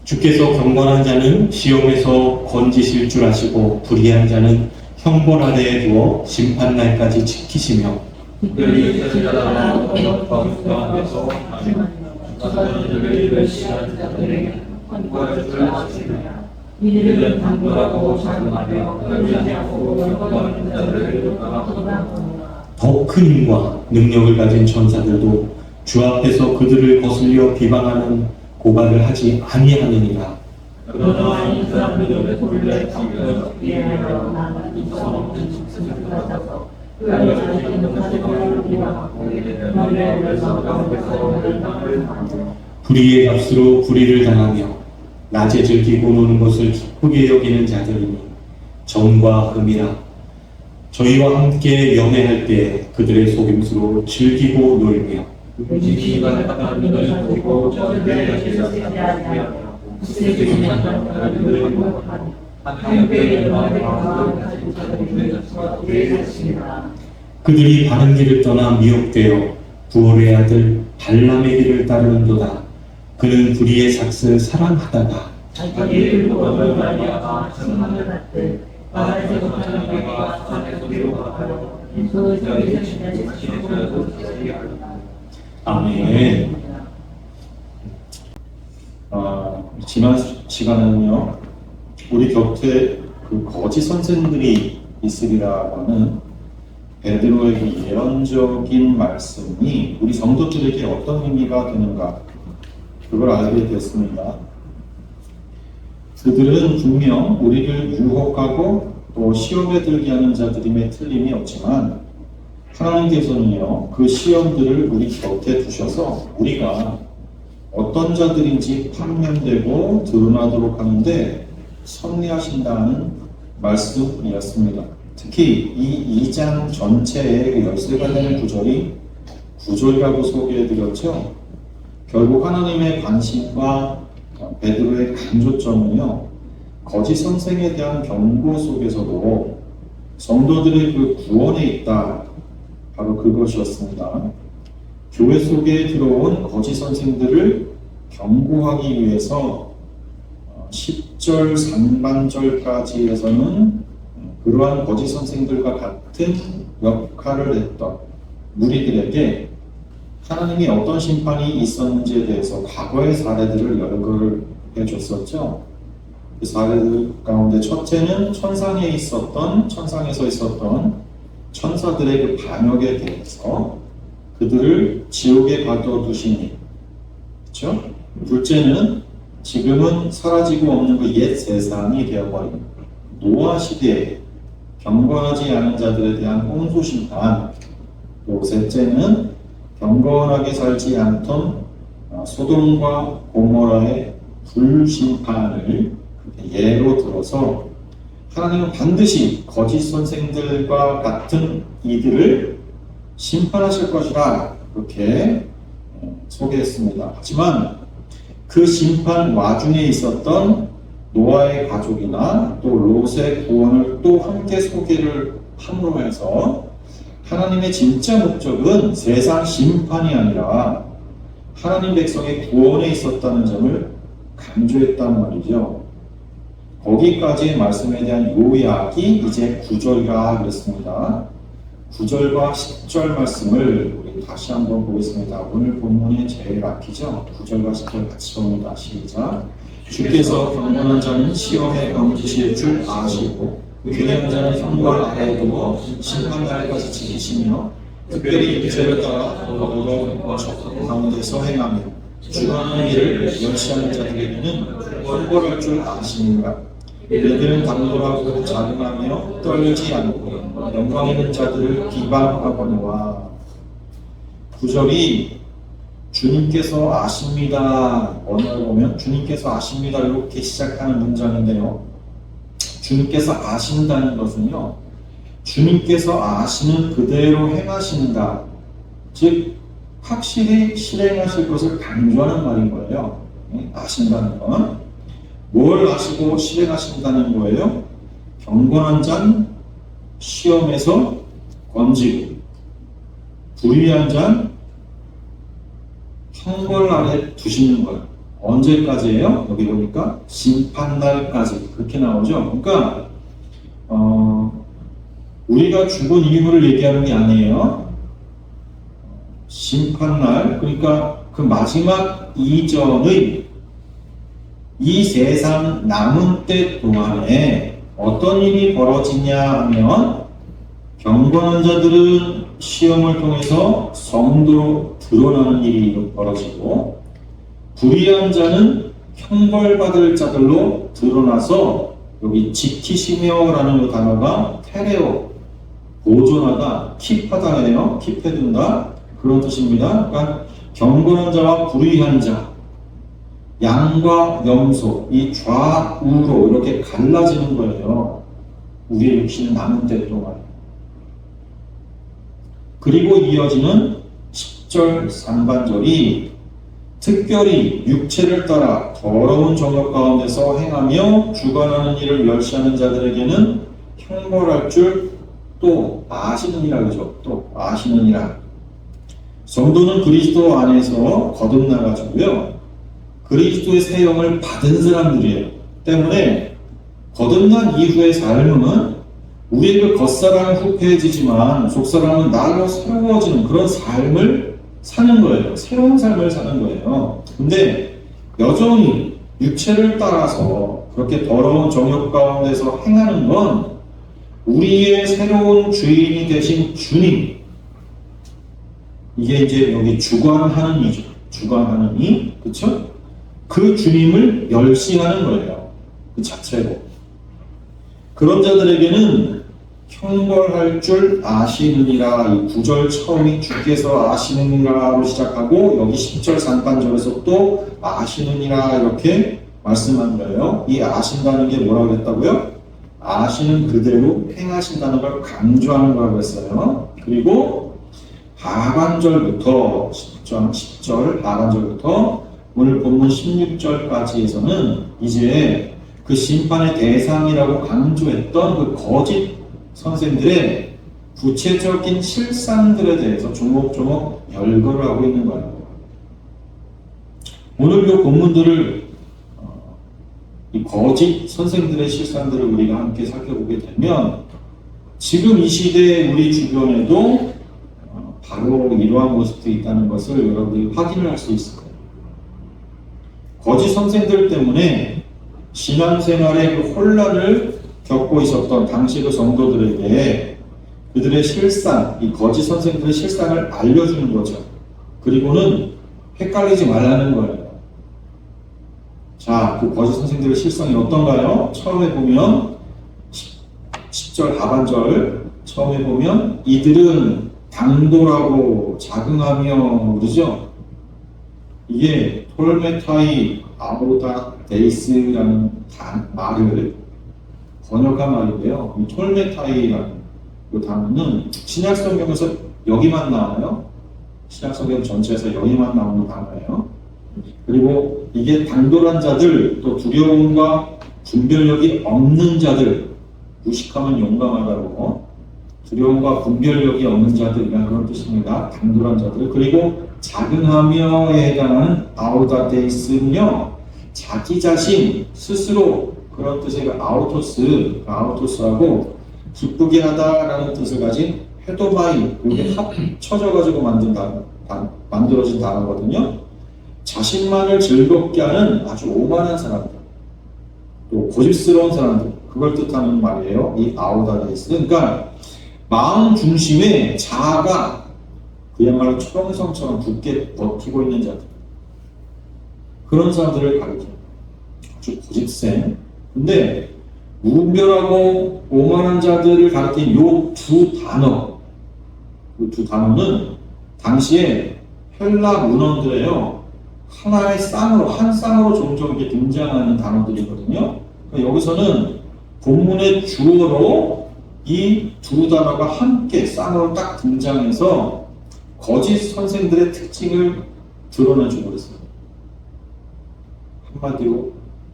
주께서 경건한 자는 시험에서 건지실 줄 아시고 불의한 자는 형벌 아래에 두어 심판날까지 지키시며 특별히 제자들과 언어과 가운데서 자들을 시하는 자들에게 헌구할 줄 아시느냐. 이들은 강도하고 자금하며 떨지 않고 경건한 자들을 떠나보느라. 더 큰 힘과 능력을 가진 천사들도 주 앞에서 그들을 거슬려 비방하는 고발을 하지 아니하느니라. 그러나 이 사람들은 본래 성경을 이해하여 나는 인성 없는 짐승을 가져서 그 안에서 있는 가족을 비방하고 너희의 멸망 가운데서 멸망을 하며 불의의 값으로 불의를 당하며 낮에 즐기고 노는 것을 기쁘게 여기는 자들이니 정과 흠이라. 저희와 함께 연애할 때 그들의 속임수로 즐기고 놀며 지기가 하나님을 보고 저들의 여기서 세대하며 구세주시는 하나님을 공격하며 함께 마음과 가진 자들을 예수시니라. 그들이 바른 길을 떠나 미혹되어 부올의 아들 발람의 길을 따르는도다. 그는 불의의 삭슬 사랑하다가 자기의 불법을 말미암아 증언을 받되 말하지 못하는 자가 산에서 미혹하여 그 자기의 지내시고 지내시리라. 아멘. 지난 시간에는요, 우리 곁에 그 거짓 선생들이 있으리라고 하는 베드로에게 예언적인 말씀이 우리 성도들에게 어떤 의미가 되는가, 그걸 알게 됐습니다. 그들은 분명 우리를 유혹하고 또 시험에 들게 하는 자들임에 틀림이 없지만 하나님께서는요, 그 시험들을 우리 곁에 두셔서 우리가 어떤 자들인지 판명되고 드러나도록 하는데 섭리하신다는 말씀이었습니다. 특히 이 2장 전체의 그 열쇠가 되는 구절이라고 소개해드렸죠. 결국 하나님의 관심과 베드로의 강조점은요, 거짓 선생에 대한 경고 속에서도 성도들의 그 구원에 있다, 바로 그것이었습니다. 교회 속에 들어온 거짓 선생들을 경고하기 위해서 10절 상반절까지에서는 그러한 거짓 선생들과 같은 역할을 했던 무리들에게 하나님이 어떤 심판이 있었는지에 대해서 과거의 사례들을 열거를 해줬었죠. 그 사례들 가운데 첫째는 천상에서 있었던 천사들의 그 반역에 대해서 그들을 지옥에 가둬두시니, 그렇죠? 둘째는 지금은 사라지고 없는 그 옛 세상이 되어버린 노아 시대에 경건하지 않은 자들에 대한 홍수 심판, 또 셋째는 경건하게 살지 않던 소돔과 고모라의 불심판을 예로 들어서 하나님은 반드시 거짓 선생들과 같은 이들을 심판하실 것이라 그렇게 소개했습니다. 하지만 그 심판 와중에 있었던 노아의 가족이나 또 롯의 구원을 또 함께 소개를 함으로 해서 하나님의 진짜 목적은 세상 심판이 아니라 하나님 백성의 구원에 있었다는 점을 강조했단 말이죠. 거기까지의 말씀에 대한 요약이 이제 9절이라 그랬습니다. 9절과 10절 말씀을 우리 다시 한번 보겠습니다. 오늘 본문의 제일 앞이죠. 9절과 10절 같이 봅니다. 시작. 주께서 경건한 자는 시험에 넘기실 줄 아시고 불의한 자는 형벌 아래에 두고 심판날까지 지키시며 특별히 유죄를 따라 더더욱 적 가운데서 행하며 주관하는 일을 멸시하는 자들에게는 형벌할 줄 아시는가. 이들은 당돌하고 자긍하며 떨지 않고 영광 있는 자들을 비방하거니와. 9절이 주님께서 아십니다. 언어를 보면 주님께서 아십니다 이렇게 시작하는 문장인데요, 주님께서 아신다는 것은요, 주님께서 아시는 그대로 행하신다, 즉 확실히 실행하실 것을 강조하는 말인 거예요. 아신다는 건 뭘 아시고 실행하신다는 거예요? 경건한 자는 시험에서 건지고 불의한 자는 형벌 아래 두시는 거예요. 언제까지예요? 여기 보니까 심판날까지 그렇게 나오죠. 그러니까 우리가 죽은 이유를 얘기하는 게 아니에요. 심판날, 그러니까 그 마지막 이전의 이 세상 남은 때 동안에 어떤 일이 벌어지냐 하면 경건한 자들은 시험을 통해서 성도로 드러나는 일이 벌어지고 불의한 자는 형벌받을 자들로 드러나서 여기 지키시며라는 그 단어가 테레오, 보존하다, 킵하다예요. 킵해둔다 그런 뜻입니다. 그러니까 경건한 자와 불의한 자, 양과 염소, 이 좌우로 이렇게 갈라지는 거예요. 우리의 육신은 남은 때 동안. 그리고 이어지는 10절 상반절이 특별히 육체를 따라 더러운 정욕 가운데서 행하며 주관하는 일을 멸시하는 자들에게는 형벌할 줄 또 아시느니라 그죠? 또 아시느니라. 성도는 그리스도 안에서 거듭나가지고요. 그리스도의 새 영을 받은 사람들이에요. 때문에 거듭난 이후의 삶은 우리의 그 겉사람은 후패해지지만 속사람은 날로 새로워지는 그런 삶을 사는 거예요. 새로운 삶을 사는 거예요. 근데 여전히 육체를 따라서 그렇게 더러운 정욕 가운데서 행하는 건 우리의 새로운 주인이 되신 주님, 이게 이제 여기 주관하는 이죠. 주관하는 이, 그쵸? 그 주님을 멸시하는 거예요. 그 자체로. 그런 자들에게는 형벌할 줄 아시느니라. 이 9절 처음이 주께서 아시느니라로 시작하고 여기 10절 상반절에서 또 아시느니라 이렇게 말씀한 거예요. 이 아신다는 게 뭐라고 그랬다고요? 아시는 그대로 행하신다는 걸 강조하는 거라고 했어요. 그리고 하반절부터 10절 하반절부터 오늘 본문 16절까지에서는 이제 그 심판의 대상이라고 강조했던 그 거짓 선생들의 구체적인 실상들에 대해서 조목조목 열거를 하고 있는 거예요. 오늘 이 본문들을 이 거짓 선생들의 실상들을 우리가 함께 살펴보게 되면 지금 이 시대의 우리 주변에도 바로 이러한 모습들이 있다는 것을 여러분이 확인을 할 수 있을 거예요. 거짓 선생들 때문에 신앙생활의 그 혼란을 겪고 있었던 당시 그 성도들에게 그들의 실상, 이 거짓 선생들의 실상을 알려주는 거죠. 그리고는 헷갈리지 말라는 거예요. 자, 그 거짓 선생들의 실상이 어떤가요? 처음에 보면 10절 하반절 처음에 보면 이들은 당돌하고 자긍하며 그러죠? 이게 톨메타이 아우다데이스라는 말을 번역한 말인데요. 이 톨메타이라는 그 단어는 신약성경에서 여기만 나와요. 신약성경 전체에서 여기만 나오는 단어예요. 그리고 이게 당돌한 자들, 또 두려움과 분별력이 없는 자들, 무식하면 용감하다고, 두려움과 분별력이 없는 자들이란 그런 뜻입니다. 당돌한 자들. 그리고 자긍하며에 해당하는 아우다데이스는요, 자기 자신, 스스로 그런 뜻의 아우토스하고 기쁘게 하다라는 뜻을 가진 헤도마이, 이게 합쳐져가지고 만들어진 단어거든요. 자신만을 즐겁게 하는 아주 오만한 사람들, 또 고집스러운 사람들, 그걸 뜻하는 말이에요. 이 아우다데이스. 그러니까 마음 중심에 자아가 그야말로 철옹성처럼 굳게 버티고 있는 자들, 그런 사람들을 가리켜 아주 고집센. 근데 무분별하고 오만한 자들을 가리킨 요 두 단어, 그 두 단어는 당시에 헬라 문헌들에요, 하나의 쌍으로, 한 쌍으로 종종 이렇게 등장하는 단어들이거든요. 그러니까 여기서는 본문의 주어로 이 두 단어가 함께 쌍으로 딱 등장해서 거짓 선생들의 특징을 드러내주고 있어요. 한마디로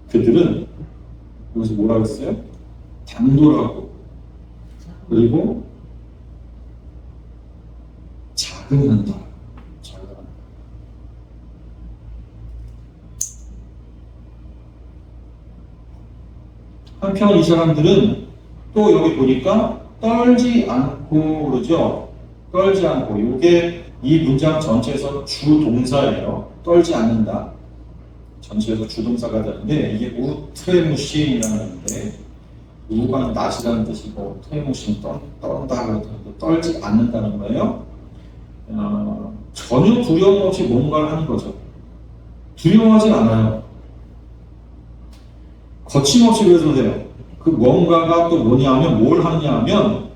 그들은 여기서 뭐라고 했어요? 당돌하고 그리고 자긍한다. 한편 이 사람들은 또 여기 보니까 떨지 않고 그러죠. 떨지 않고. 이게 이 문장 전체에서 주동사예요. 떨지 않는다. 전체에서 주동사가 되는데 이게 우트레무신이라는 건데 우가 낫이라는 뜻이고 트레무신 떤다 그러는데 떨지 않는다는 거예요. 전혀 두려움 없이 뭔가를 하는 거죠. 두려워하지 않아요. 거침없이 그래서 돼요. 그 뭔가가 또 뭐냐면 뭘 하냐면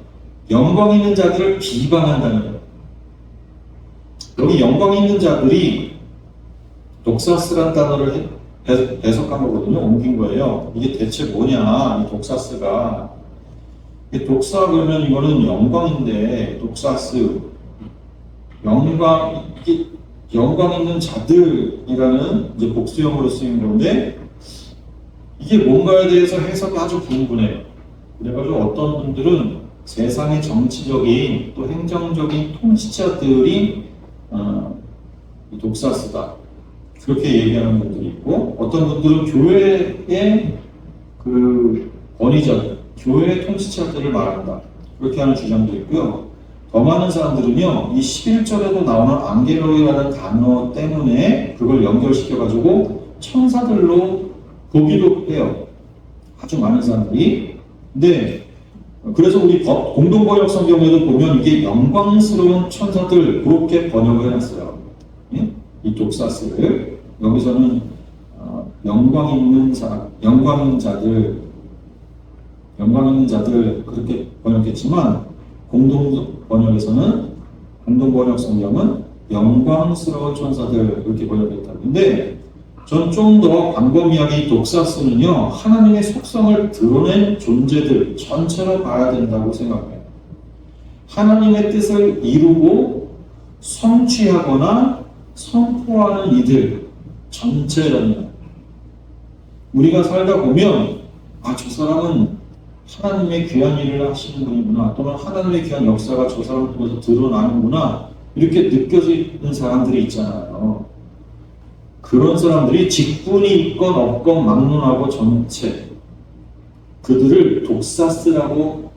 영광 있는 자들을 비방한다는 거예요. 여기 영광 있는 자들이 독사스란 단어를 해석한 거거든요. 옮긴 거예요. 이게 대체 뭐냐, 이 독사스가. 독사 그러면 이거는 영광인데, 독사스. 영광 있는 자들이라는 이제 복수형으로 쓰인 건데, 이게 뭔가에 대해서 해석이 아주 분분해요. 그래가지고 어떤 분들은 세상의 정치적인 또 행정적인 통치자들이 이 독사스다. 그렇게 얘기하는 분들이 있고, 어떤 분들은 교회의 그 권위자들, 교회의 통치자들을 말한다. 그렇게 하는 주장도 있고요. 더 많은 사람들은요, 이 11절에도 나오는 안게로이라는 단어 때문에 그걸 연결시켜가지고 천사들로 보기도 해요. 아주 많은 사람들이. 근데 그래서 우리 공동번역 성경에도 보면 이게 영광스러운 천사들 그렇게 번역을 해놨어요. 예? 이 독사스를 여기서는 영광 있는 자들 그렇게 번역했지만 공동번역 성경은 영광스러운 천사들 그렇게 번역했다. 근데 전 좀 더 광범위하게 이 독사스는요 하나님의 속성을 드러낸 존재들 전체로 봐야 된다고 생각해요. 하나님의 뜻을 이루고 성취하거나 선포하는 이들 전체라는, 우리가 살다 보면 저 사람은 하나님의 귀한 일을 하시는 분이구나, 또는 하나님의 귀한 역사가 저 사람 통해서 드러나는구나 이렇게 느껴지는 사람들이 있잖아요. 그런 사람들이 직분이 있건 없건 막론하고 전체 그들을 독사스라고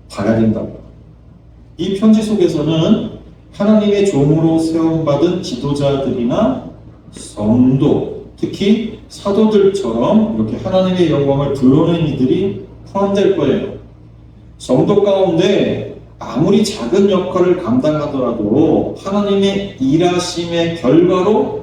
봐야 된다고. 이 편지 속에서는 하나님의 종으로 세움받은 지도자들이나 성도, 특히 사도들처럼 이렇게 하나님의 영광을 드러낸 이들이 포함될 거예요. 성도 가운데 아무리 작은 역할을 감당하더라도 하나님의 일하심의 결과로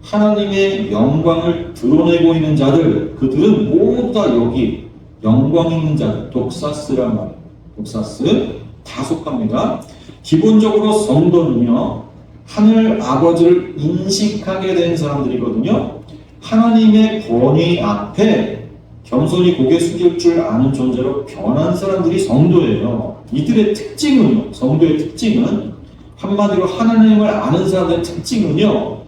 하나님의 영광을 드러내고 있는 자들, 그들은 모두 다 여기 영광 있는 자들, 독사스란 말이에요. 독사스 다 속합니다. 기본적으로 성도는요, 하늘 아버지를 인식하게 된 사람들이거든요. 하나님의 권위 앞에 겸손히 고개 숙일 줄 아는 존재로 변한 사람들이 성도예요. 이들의 특징은요, 성도의 특징은 한마디로 하나님을 아는 사람들의 특징은요,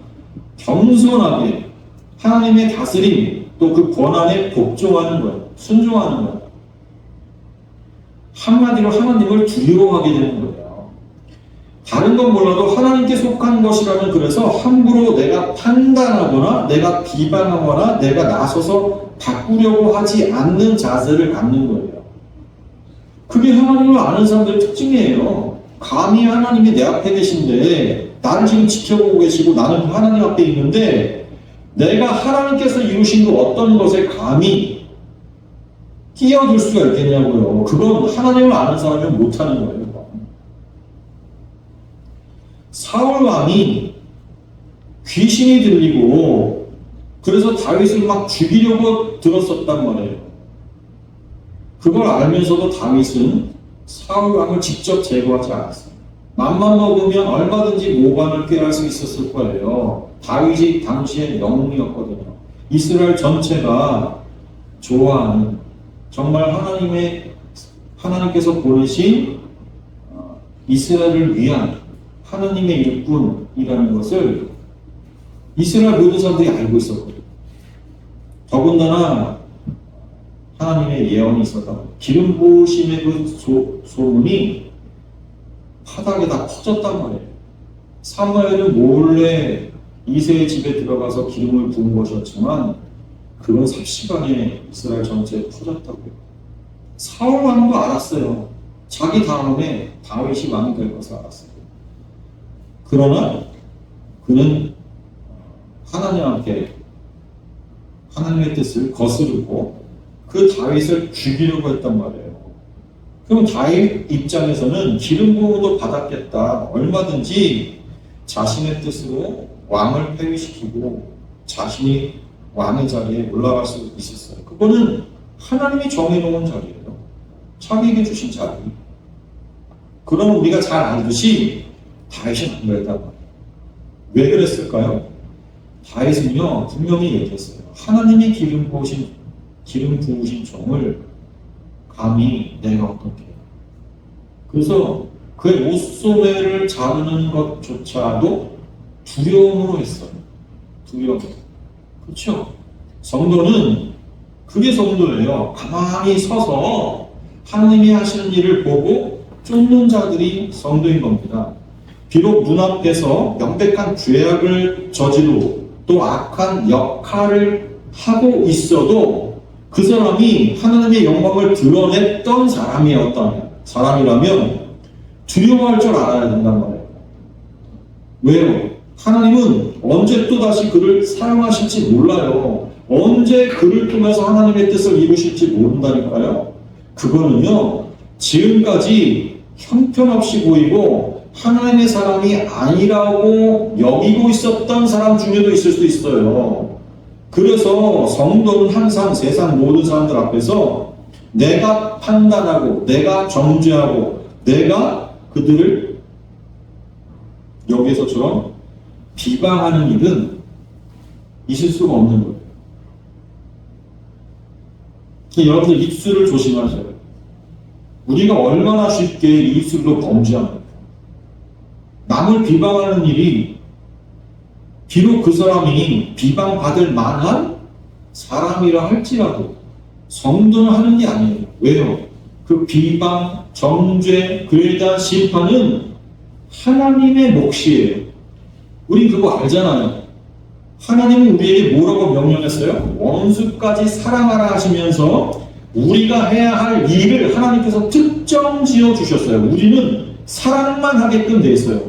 겸손하게 하나님의 다스림 또 그 권한에 복종하는 거예요. 순종하는 거예요. 한마디로 하나님을 두려워하게 되는 거예요. 다른 건 몰라도 하나님께 속한 것이라면 그래서 함부로 내가 판단하거나 내가 비방하거나 내가 나서서 바꾸려고 하지 않는 자세를 갖는 거예요. 그게 하나님을 아는 사람들의 특징이에요. 감히 하나님이 내 앞에 계신데 나를 지금 지켜보고 계시고 나는 하나님 앞에 있는데 내가 하나님께서 이루신 그 어떤 것에 감히 끼어들 수가 있겠냐고요. 그건 하나님을 아는 사람이 못하는 거예요. 사울 왕이 귀신이 들리고 그래서 다윗을 막 죽이려고 들었었단 말이에요. 그걸 알면서도 다윗은 사울 왕을 직접 제거하지 않았어요. 맘만 먹으면 얼마든지 모반을 꾀할 수 있었을 거예요. 다윗이 당시의 영웅이었거든요. 이스라엘 전체가 좋아하는, 정말 하나님께서 보내신 이스라엘을 위한 하나님의 일꾼이라는 것을 이스라엘 모든 사람들이 알고 있었거든요. 더군다나 하나님의 예언이 있었다. 기름 부으심의 그 소문이 바닥에 다 퍼졌단 말이에요. 사무엘은 몰래 이새의 집에 들어가서 기름을 부은 것이었지만 그건 삽시간에 이스라엘 전체에 퍼졌다고요. 사울 왕도 알았어요. 자기 다음에 다윗이 왕이 될 것을 알았어요. 그러나 그는 하나님의 뜻을 거스르고 그 다윗을 죽이려고 했단 말이에요. 그럼 다윗 입장에서는 기름 부음도 받았겠다. 얼마든지 자신의 뜻으로 왕을 폐위시키고 자신이 왕의 자리에 올라갈 수 있었어요. 그거는 하나님이 정해놓은 자리예요. 자기에게 주신 자리. 그럼 우리가 잘 알듯이 다윗은 안 그랬단 말이에요. 왜 그랬을까요? 다윗은요 분명히 얘기했어요. 하나님이 기름 부으신 종을 감히 내가 어떻게 해요? 그래서 그의 옷소매를 자르는 것조차도 두려움으로 했어요. 두려움. 그렇죠? 성도는 그게 성도예요. 가만히 서서 하나님이 하시는 일을 보고 쫓는 자들이 성도인 겁니다. 비록 눈앞에서 명백한 죄악을 저지르고 또 악한 역할을 하고 있어도 그 사람이 하나님의 영광을 드러냈던 사람이라면 두려워할 줄 알아야 된단 말이에요. 왜요? 하나님은 언제 또다시 그를 사용하실지 몰라요. 언제 그를 통해서 하나님의 뜻을 이루실지 모른다니까요. 그거는요, 지금까지 형편없이 보이고 하나님의 사람이 아니라고 여기고 있었던 사람 중에도 있을 수 있어요. 그래서 성도는 항상 세상 모든 사람들 앞에서 내가 판단하고 내가 정죄하고 내가 그들을 여기에서처럼 비방하는 일은 있을 수가 없는 거예요. 여러분들 입술을 조심하셔요. 우리가 얼마나 쉽게 입술로 범죄합니까? 남을 비방하는 일이 비록 그 사람이 비방받을 만한 사람이라 할지라도 성도는 하는 게 아니에요. 왜요? 그 비방, 정죄, 그에 대한 심판은 하나님의 몫이에요. 우린 그거 알잖아요. 하나님은 우리에게 뭐라고 명령했어요? 원수까지 사랑하라 하시면서 우리가 해야 할 일을 하나님께서 특정 지어 주셨어요. 우리는 사랑만 하게끔 돼 있어요.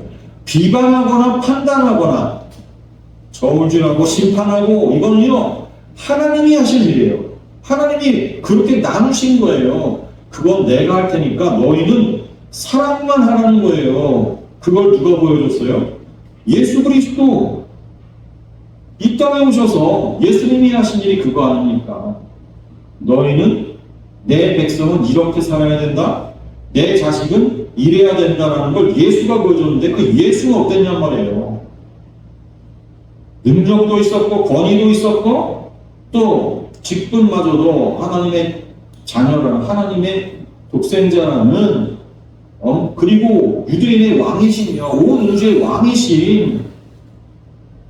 비방하거나 판단하거나 저울질하고 심판하고 이거는요 하나님이 하신 일이에요. 하나님이 그렇게 나누신 거예요. 그건 내가 할 테니까 너희는 사랑만 하라는 거예요. 그걸 누가 보여줬어요? 예수 그리스도 이 땅에 오셔서 예수님이 하신 일이 그거 아닙니까? 너희는 내 백성은 이렇게 살아야 된다. 내 자식은 이래야 된다라는 걸 예수가 보여줬는데 그 예수는 어땠냔 말이에요. 능력도 있었고 권위도 있었고 또 직분마저도 하나님의 자녀라는 하나님의 독생자라는 그리고 유대인의 왕이시며 온 우주의 왕이신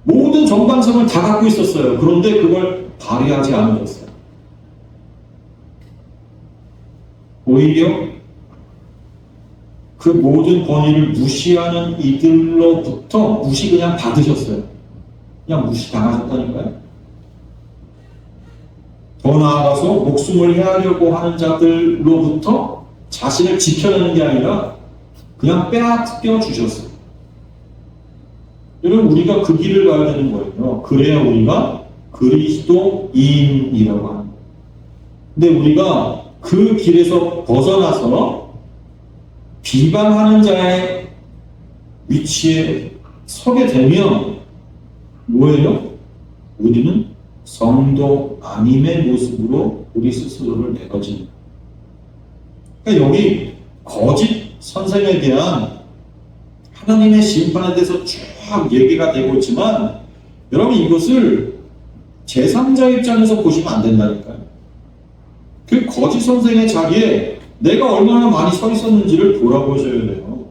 모든 정방성을 다 갖고 있었어요. 그런데 그걸 발휘하지 않으셨어요. 오히려 그 모든 권위를 무시하는 이들로부터 무시 그냥 받으셨어요. 그냥 무시 당하셨다니까요. 더 나아가서 목숨을 헤아려고 하는 자들로부터 자신을 지켜내는 게 아니라 그냥 빼앗겨 주셨어요. 여러분 우리가 그 길을 가야 되는 거예요. 그래야 우리가 그리스도인이라고 하는 거예요. 근데 우리가 그 길에서 벗어나서 비방하는 자의 위치에 서게 되면 뭐예요? 우리는 성도 아님의 모습으로 우리 스스로를 내어집니다. 그러니까 여기 거짓 선생에 대한 하나님의 심판에 대해서 쭉 얘기가 되고 있지만 여러분 이것을 제3자 입장에서 보시면 안 된다니까요. 그 거짓 선생의 자리에 내가 얼마나 많이 서 있었는지를 돌아보셔야 돼요.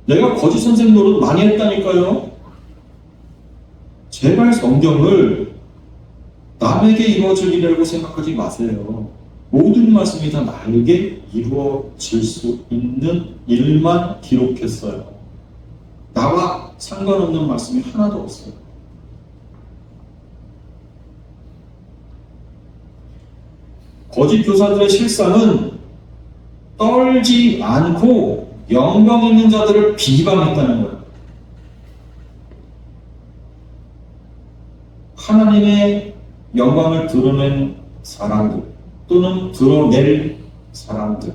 내가 거짓 선생 노릇 많이 했다니까요. 제발 성경을 남에게 이루어질 일이라고 생각하지 마세요. 모든 말씀이 다 나에게 이루어질 수 있는 일만 기록했어요. 나와 상관없는 말씀이 하나도 없어요. 거짓 교사들의 실상은 떨지 않고 영광 있는 자들을 비방했다는 거예요. 하나님의 영광을 드러낸 사람들 또는 드러낼 사람들,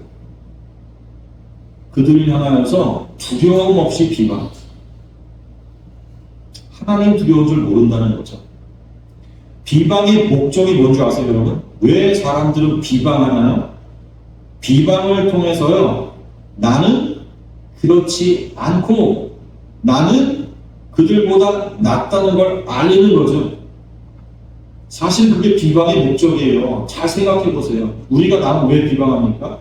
그들을 향하여서 두려움 없이 비방. 하나님 두려운 줄 모른다는 거죠. 비방의 목적이 뭔지 아세요, 여러분? 왜 사람들은 비방하나요? 비방을 통해서요, 나는 그렇지 않고 나는 그들보다 낫다는 걸 알리는 거죠. 사실 그게 비방의 목적이에요. 잘 생각해 보세요. 우리가 남을 왜 비방합니까?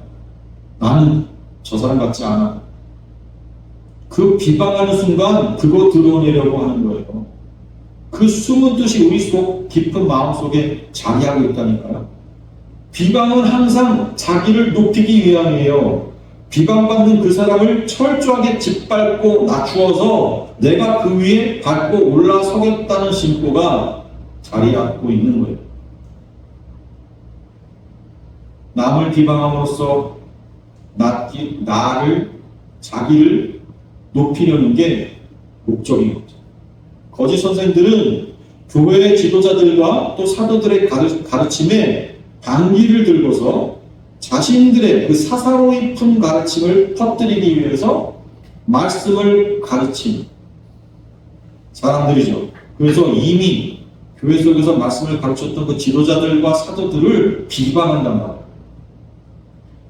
나는 저 사람 같지 않아. 그 비방하는 순간 그거 드러내려고 하는 거예요. 그 숨은 뜻이 우리 속 깊은 마음속에 자리하고 있다니까요. 비방은 항상 자기를 높이기 위함이에요. 비방받는 그 사람을 철저하게 짓밟고 낮추어서 내가 그 위에 밟고 올라서겠다는 심보가 자리잡고 있는 거예요. 남을 비방함으로써 자기를 높이려는 게 목적인 거죠. 거짓 선생들은 교회의 지도자들과 또 사도들의 가르침에 반기를 들고서 자신들의 그 사사로 깊은 가르침을 퍼뜨리기 위해서 말씀을 가르친 사람들이죠. 그래서 이미 교회 속에서 말씀을 가르쳤던 그 지도자들과 사도들을 비방한단 말이에요.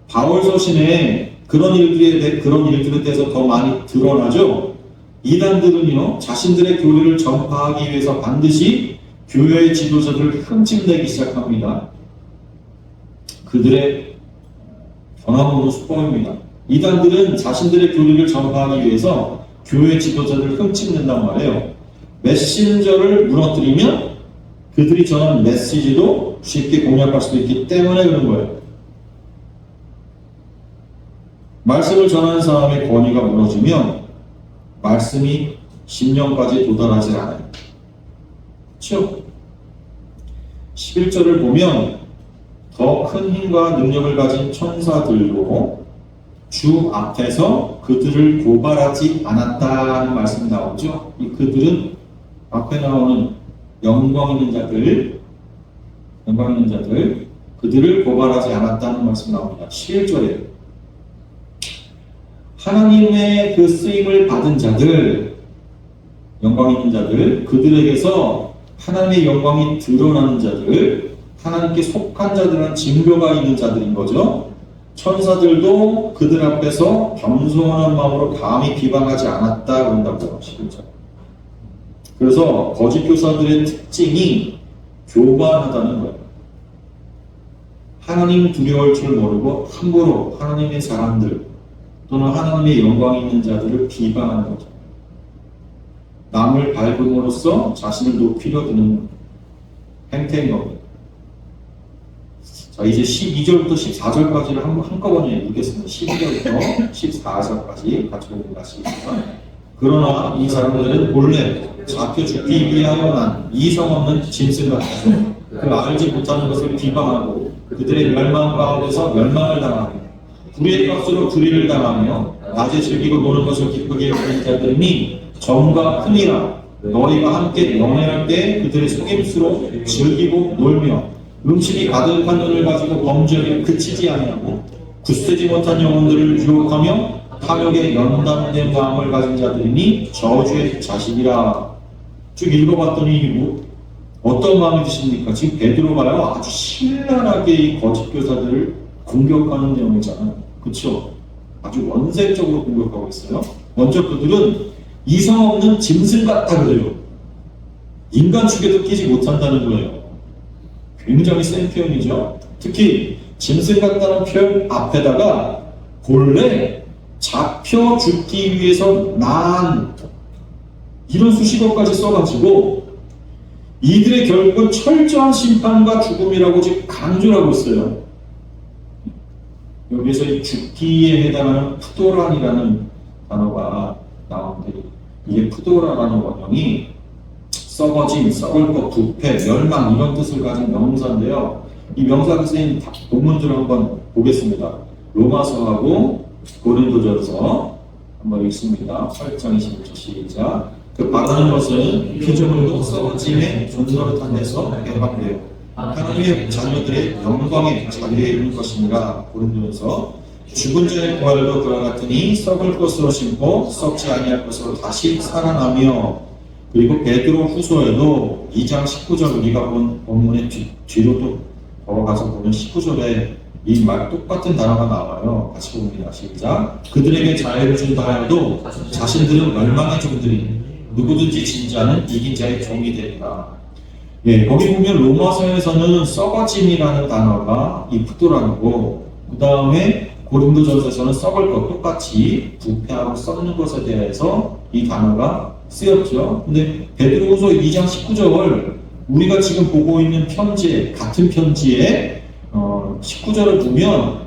바울 서신에 그런 일들에 대해서 더 많이 드러나죠. 이단들은요, 자신들의 교리를 전파하기 위해서 반드시 교회의 지도자들을 흠집내기 시작합니다. 그들의 변화무도 수법입니다. 이단들은 자신들의 교리를 전파하기 위해서 교회 지도자들을 흠집낸단 말이에요. 메신저를 무너뜨리면 그들이 전한 메시지도 쉽게 공략할 수도 있기 때문에 그런 거예요. 말씀을 전하는 사람의 권위가 무너지면 말씀이 심령까지 도달하지 않아요. 그렇죠? 11절을 보면 더 큰 힘과 능력을 가진 천사들로 주 앞에서 그들을 고발하지 않았다는 말씀이 나오죠. 이 그들은 앞에 나오는 영광 있는 자들, 그들을 고발하지 않았다는 말씀이 나옵니다. 11절에 하나님의 그 쓰임을 받은 자들, 영광 있는 자들, 그들에게서 하나님의 영광이 드러나는 자들, 하나님께 속한 자들은 증거가 있는 자들인 거죠. 천사들도 그들 앞에서 겸손한 마음으로 감히 비방하지 않았다 그런다고요. 11절. 그래서 거짓 교사들의 특징이 교만하다는 거예요. 하나님 두려울 줄 모르고 함부로 하나님의 사람들 또는 하나님의 영광 있는 자들을 비방하는 거죠. 남을 밟음으로써 자신을 높이려 드는 행태인 겁니다. 자, 이제 12절부터 14절까지를 한꺼번에 읽겠습니다. 12절부터 14절까지 같이 읽습니다. 그러나 이 사람들은 본래 잡혀 죽기 위하여 난 이성 없는 짐승 같아서 그 알지 못하는 것을 비방하고 그들의 멸망 가운데서 멸망을 당하고 불의의 값으로 불의를 당하며 낮에 즐기고 노는 것을 기쁘게 여기는 자들이니 점과 흠이라 너희가 함께 연애할 때 그들의 속임수로 즐기고 놀며 음식이 가득한 눈을 가지고 범죄에 그치지 아니하고 굳세지 못한 영혼들을 유혹하며 탐욕에 연단된 마음을 가진 자들이니 저주의 자식이라. 쭉 읽어봤더니 어떤 마음이 드십니까? 지금 베드로가요 아주 신랄하게 이 거짓 교사들을 공격하는 내용이잖아요. 그렇죠? 아주 원색적으로 공격하고 있어요. 먼저 그들은 이성 없는 짐승 같다 그래요. 인간 축에도 끼지 못한다는 거예요. 굉장히 센 표현이죠. 특히 짐승 같다는 표현 앞에다가 본래 잡혀 죽기 위해서 난 이런 수식어까지 써가지고 이들의 결국은 철저한 심판과 죽음이라고 지금 강조를 하고 있어요. 여기서 이 죽기에 해당하는 푸도란이라는 단어가 나오는데 이게 푸도라라는 원형이 썩어짐, 썩을 것, 부패, 멸망 이런 뜻을 가진 명사인데요. 이 명사가 쓰인 본문들을 한번 보겠습니다. 로마서하고 고린도전서 한번 읽습니다. 8장 21절 시작. 그 말하는 것은 피조물도 썩어짐의 존재로탄해서 해방되어 하나님의 자녀들의 영광의 자리에 이르는 것이니라. 고린도전서 죽은 자의 부활도 그와 같으니 썩을 것으로 심고 썩지 아니할 것으로 다시 살아나며. 그리고 베드로 후서에도 2장 19절 우리가 본 본문의 뒤로 또 걸어가서 보면 19절에 이 말 똑같은 단어가 나와요. 같이 봅니다. 시작. 그들에게 자유를 준다 하여도 자신들은 멸망의 종들이 누구든지 진자는 이긴 자의 종이 되리라. 예, 거기 보면 로마서에서는 썩어짐이라는 단어가 이 푸도라고, 그 다음에 고린도전서에서는 썩을 것, 똑같이 부패하고 썩는 것에 대해서 이 단어가 쓰였죠. 근데 베드로후서 2장 19절 우리가 지금 보고 있는 편지에, 같은 편지에 19절을 보면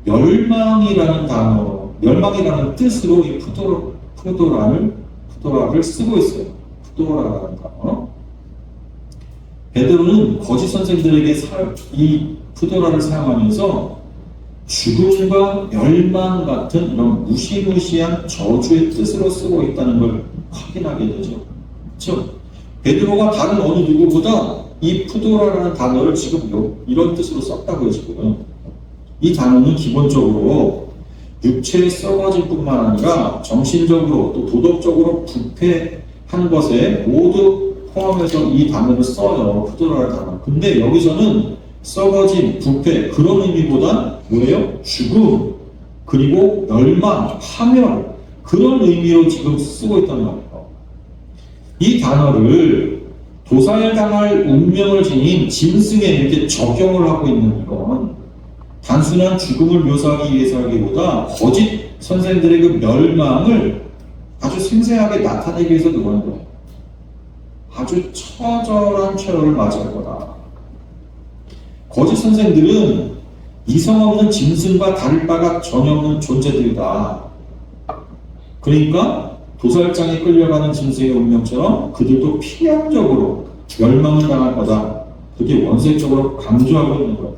멸망이라는 단어, 멸망이라는 뜻으로 이 푸도라를 쓰고 있어요. 푸도라라는 단어. 베드로는 거짓 선생들에게 이 푸도라를 사용하면서 죽음과 멸망 같은 이런 무시무시한 저주의 뜻으로 쓰고 있다는 걸 확인하게 되죠. 그렇죠? 베드로가 다른 어느 누구보다 이 푸도라라는 단어를 지금 이런 뜻으로 썼다고요. 지금 이 단어는 기본적으로 육체의 썩어짐뿐만 아니라 정신적으로 또 도덕적으로 부패한 것에 모두 포함해서 이 단어를 써요. 푸도라라는 단어. 근데 여기서는 썩어짐, 부패 그런 의미보다 뭐예요? 죽음, 그리고 멸망, 파멸 그런 의미로 지금 쓰고 있단 말이에요. 이 단어를 도살당할 운명을 지닌 짐승에 이렇게 적용을 하고 있는 건 단순한 죽음을 묘사하기 위해서라기보다 거짓 선생들의 그 멸망을 아주 생생하게 나타내기 위해서 그러는 거예요. 아주 처절한 최후를 맞이할 거다. 거짓 선생들은 이성 없는 짐승과 다를 바가 전혀 없는 존재들이다. 그러니까 도살장에 끌려가는 짐승의 운명처럼 그들도 필연적으로 멸망을 당할 거다. 그게 원색적으로 강조하고 있는 거예요.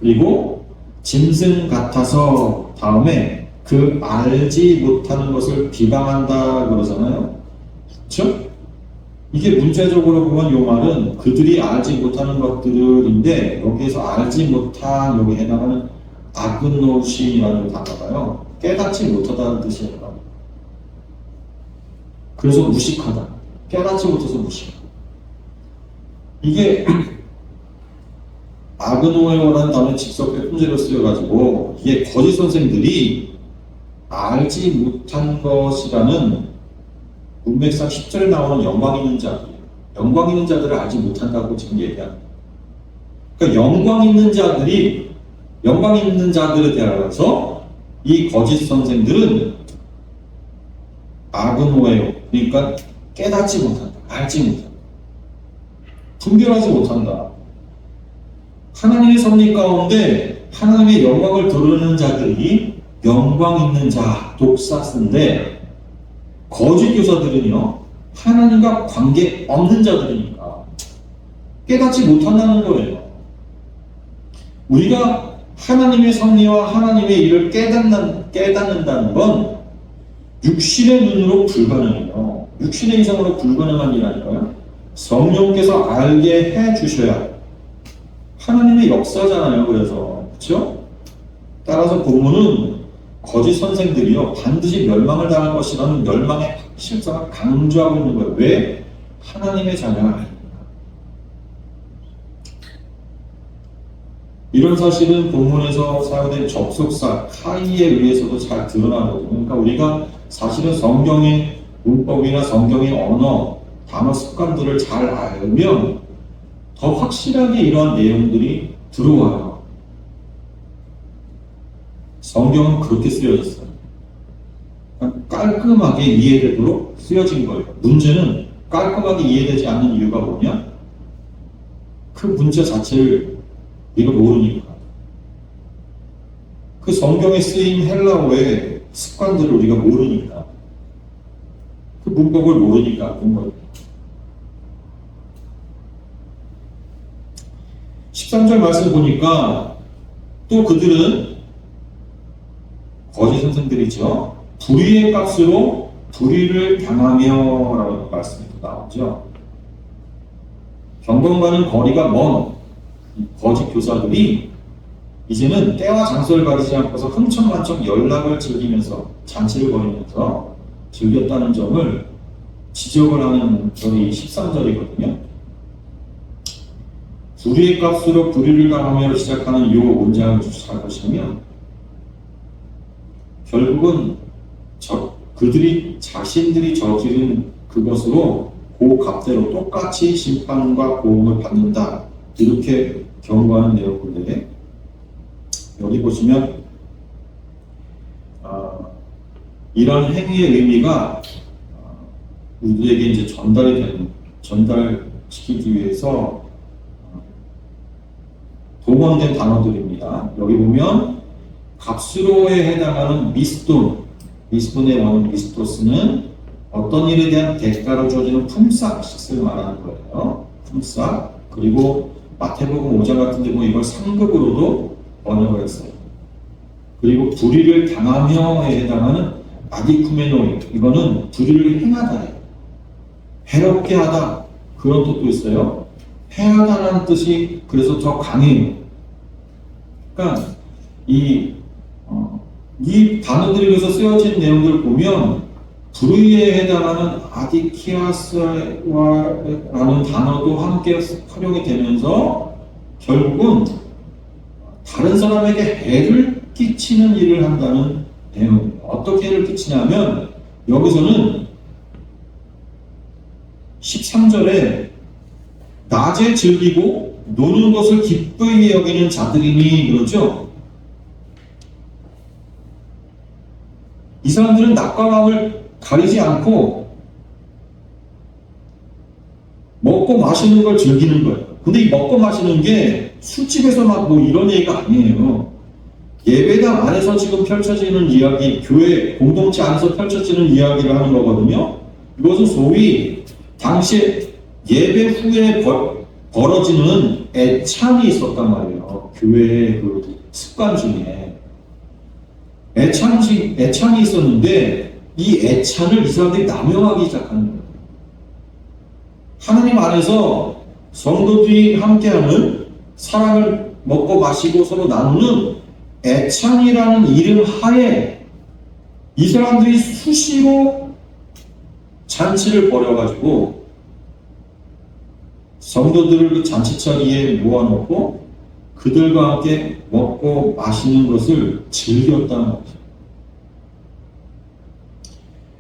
그리고 짐승 같아서 다음에 그 알지 못하는 것을 비방한다 그러잖아요. 그렇죠? 이게 문제적으로 보면 이 말은 그들이 알지 못하는 것들인데 여기에서 알지 못한 여기 해당하는 아그노시라는 단어가요. 깨닫지 못하다는 뜻이에요. 그래서 무식하다. 깨닫지 못해서 무식하다. 이게 아그노에어라는 단어의 직접의 품제로 쓰여가지고 이게 거짓 선생들이 알지 못한 것이라는 문맥상 10절에 나오는 영광 있는 자들, 영광 있는 자들을 알지 못한다고 지금 얘기합니다. 그러니까 영광 있는 자들에 대해서 이 거짓 선생들은 아그노에요. 그러니까 깨닫지 못한다, 알지 못한다, 분별하지 못한다. 하나님의 섭리 가운데 하나님의 영광을 드러내는 자들이 영광 있는 자, 독사스인데 거짓 교사들은요 하나님과 관계 없는 자들이니까 깨닫지 못한다는 거예요. 우리가 하나님의 섭리와 하나님의 일을 깨닫는다는 건 육신의 눈으로 불가능해요. 육신의 이성으로 불가능한 일이라니까요. 성령께서 알게 해주셔야 하나님의 역사잖아요. 그래서 그렇죠? 따라서 본문은 거짓 선생들이요 반드시 멸망을 당할 것이라는 멸망의 실상을 강조하고 있는 거예요. 왜? 하나님의 자녀가 아닙니다. 이런 사실은 본문에서 사용된 접속사 카이에 의해서도 잘 드러나거든요. 그러니까 우리가 사실은 성경의 문법이나 성경의 언어, 단어 습관들을 잘 알면 더 확실하게 이러한 내용들이 들어와요. 성경은 그렇게 쓰여졌어요. 깔끔하게 이해되도록 쓰여진 거예요. 문제는 깔끔하게 이해되지 않는 이유가 뭐냐? 그 문제 자체를 우리가 모르니까. 그 성경에 쓰인 헬라어의 습관들을 우리가 모르니까. 그 문법을 모르니까 그런 거예요. 13절 말씀 보니까 또 그들은 거짓 선생들이죠. 불의의 값으로 불의를 당하며 라는 말씀이 또 나오죠. 경건과는 거리가 먼 거짓 교사들이 이제는 때와 장소를 가리지 않고서 흥청망청 연락을 즐기면서 잔치를 벌이면서 즐겼다는 점을 지적을 하는 절이 13절이거든요. 불의의 값으로 불의를 당하며 시작하는 이 문장을 잘 보시면 결국은 그들이 자신들이 저지른 그것으로 그 값대로 똑같이 심판과 고음을 받는다, 이렇게 경고하는 내용인데, 여기 보시면 이런 행위의 의미가 우리에게 이제 전달시키기 위해서 동원된 단어들입니다. 여기 보면 값으로에 해당하는 미스돈의 원은 미스토스는 어떤 일에 대한 대가로 주어지는 품삯을 말하는 거예요. 품삯. 그리고 마태복음 5장 같은 데 보면 이걸 상급으로도 번역을 했어요. 그리고 불의를 당하며에 해당하는 아디쿠메노이, 이거는 불의를 행하다예요. 해롭게 하다, 그런 뜻도 있어요. 해하다라는 뜻이 그래서 더 강해요. 그러니까 이 단어들이 그래서 쓰여진 내용들을 보면 불의에 해당하는 아디키아스라는 단어도 함께 활용이 되면서 결국은 다른 사람에게 해를 끼치는 일을 한다는 내용입니다. 어떻게 해를 끼치냐면 여기서는 13절에 낮에 즐기고 노는 것을 기쁘게 여기는 자들이니 그러죠. 이 사람들은 낮과 밤을 가리지 않고 먹고 마시는 걸 즐기는 거예요. 근데 이 먹고 마시는 게 술집에서 막 뭐 이런 얘기가 아니에요. 예배당 안에서 지금 펼쳐지는 이야기, 교회 공동체 안에서 펼쳐지는 이야기를 하는 거거든요. 이것은 소위 당시 예배 후에 벌어지는 애찬이 있었단 말이에요. 교회의 그 습관 중에 애찬이 있었는데 이 애찬을 이 사람들이 남용하기 시작하는 거예요. 하나님 안에서 성도들이 함께하는 사랑을 먹고 마시고 서로 나누는 애찬이라는 이름 하에 이 사람들이 수시로 잔치를 벌여가지고 성도들을 그 잔치 자리에 모아놓고 그들과 함께 먹고 마시는 것을 즐겼다는 거죠.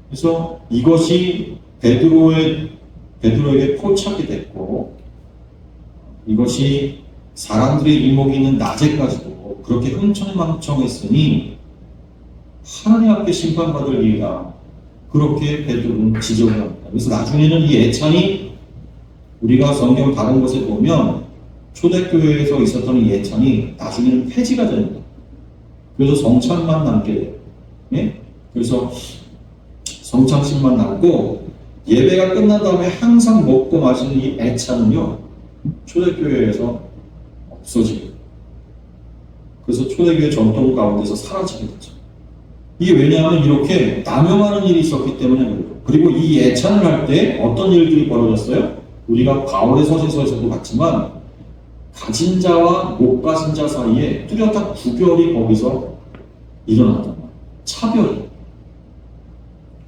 그래서 이것이 베드로에게 포착이 됐고, 이것이 사람들의 이목이 있는 낮에까지도 그렇게 흥청망청했으니 하나님 앞에 심판받을 일이다, 그렇게 베드로는 지적을 합니다. 그래서 나중에는 이 애찬이 우리가 성경 다른 곳에 보면 초대교회에서 있었던 이 애찬이 나중에는 폐지가 됩니다. 그래서 성찬만 남게 돼요. 예? 그래서 성찬식만 남고 예배가 끝난 다음에 항상 먹고 마시는 이 애찬은요, 초대교회에서 없어지게, 그래서 초대교회 전통 가운데서 사라지게 됐죠. 이게 왜냐하면 이렇게 남용하는 일이 있었기 때문에 그래요. 그리고 이 애찬을 할 때 어떤 일들이 벌어졌어요? 우리가 바울의 서신서에서도 봤지만 가진 자와 못 가진 자 사이에 뚜렷한 구별이 거기서 일어났단 말이에요. 차별이.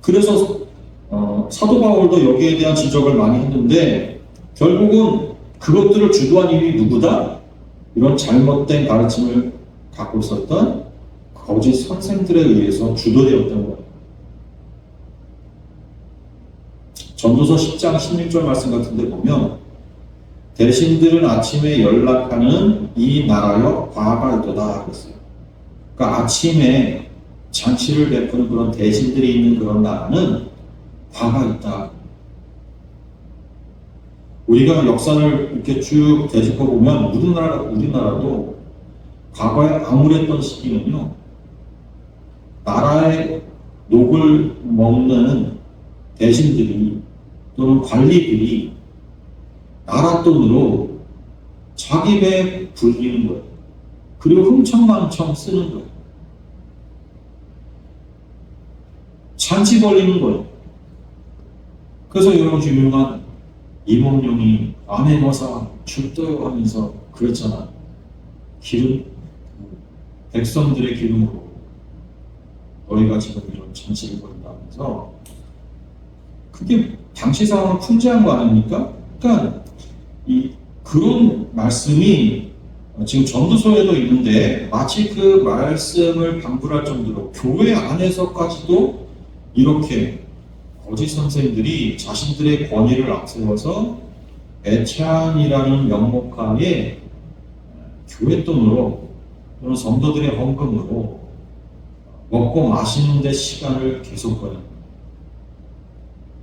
그래서 사도 바울도 여기에 대한 지적을 많이 했는데 결국은 그것들을 주도한 일이 누구다? 이런 잘못된 가르침을 갖고 있었던 거짓 선생들에 의해서 주도되었던 거예요. 전도서 10장 16절 말씀 같은 데 보면 대신들은 아침에 연락하는 이 나라여 과가 있도다 그랬어요. 그러니까 아침에 잔치를 베푸는 그런 대신들이 있는 그런 나라는 과가 있다. 우리가 역사를 이렇게 쭉 되짚어 보면 우리나라도 과거에 암울했던 시기는요, 나라의 녹을 먹는 대신들이 또는 관리들이 나라 돈으로 자기 배에 불리는 거예요. 그리고 흥청망청 쓰는 거예요. 잔치 벌리는 거예요. 그래서 여러분 유명한 이몽룡이 아메모사 죽도요 하면서 그랬잖아요. 기름, 백성들의 기름으로 너희가 지금 이런 잔치를 벌인다면서 그게 당시 상황을 풍자한 거 아닙니까? 그러니까 그런 말씀이 지금 전도서에도 있는데 마치 그 말씀을 방불할 정도로 교회 안에서까지도 이렇게 거짓 선생들이 자신들의 권위를 앞세워서 애찬이라는 명목하에 교회 돈으로 또는 성도들의 헌금으로 먹고 마시는 데 시간을 계속 버려요.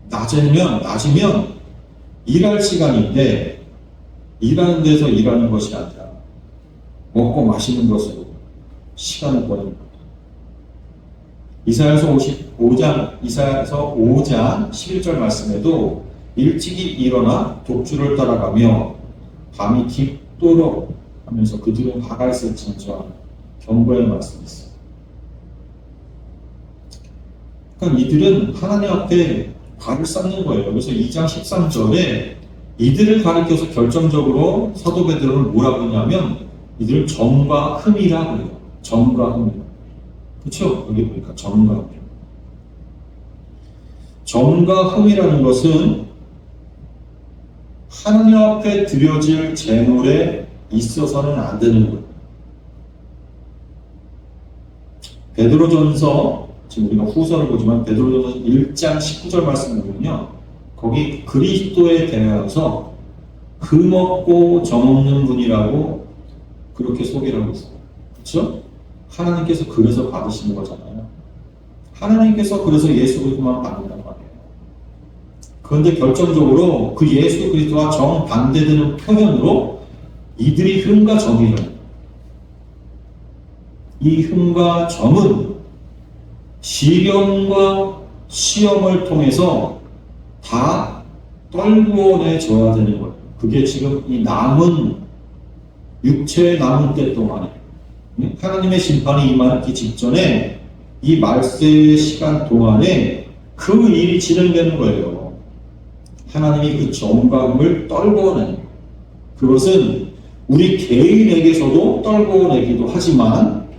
낮이면 일할 시간인데 일하는 데서 일하는 것이 아니라 먹고 마시는 것으로 시간을 버립니다. 이사야서 5장 11절 말씀에도 일찍이 일어나 독주를 따라가며 밤이 깊도록 하면서 그들은 하갈색 진짜 경고의 말씀이 있어요. 그러니까 이들은 하나님 앞에 발을 쌓는 거예요. 그래서 2장 13절에 이들을 가리켜서 결정적으로 사도 베드로는 뭐라 그러냐면 이들은 정과 흠이라 그래요. 정과 흠. 그렇죠? 여기 보니까 정과 흠. 정과 흠이라는 것은 하나님 앞에 드려질 제물에 있어서는 안 되는 거예요. 베드로전서, 지금 우리가 후서를 보지만 베드로전서 1장 19절 말씀을 보면요, 거기 그리스도에 대하여서 흠없고 정없는 분이라고 그렇게 소개를 하고 있어요. 그렇죠? 하나님께서 그래서 받으시는 거잖아요. 하나님께서 그래서 예수 그리스도만 받는단 말이에요. 그런데 결정적으로 그 예수 그리스도와 정반대되는 표현으로 이들이 흠과 정이에요. 이 흠과 정은 시련과 시험을 통해서 다 떨구어내줘야 되는 거예요. 그게 지금 이 남은 육체의 남은 때 동안에 하나님의 심판이 임하기 직전에 이 말세의 시간 동안에 그 일이 진행되는 거예요. 하나님이 그 정과 흠을 떨구어내는 거예요. 그것은 우리 개인에게서도 떨구어내기도 하지만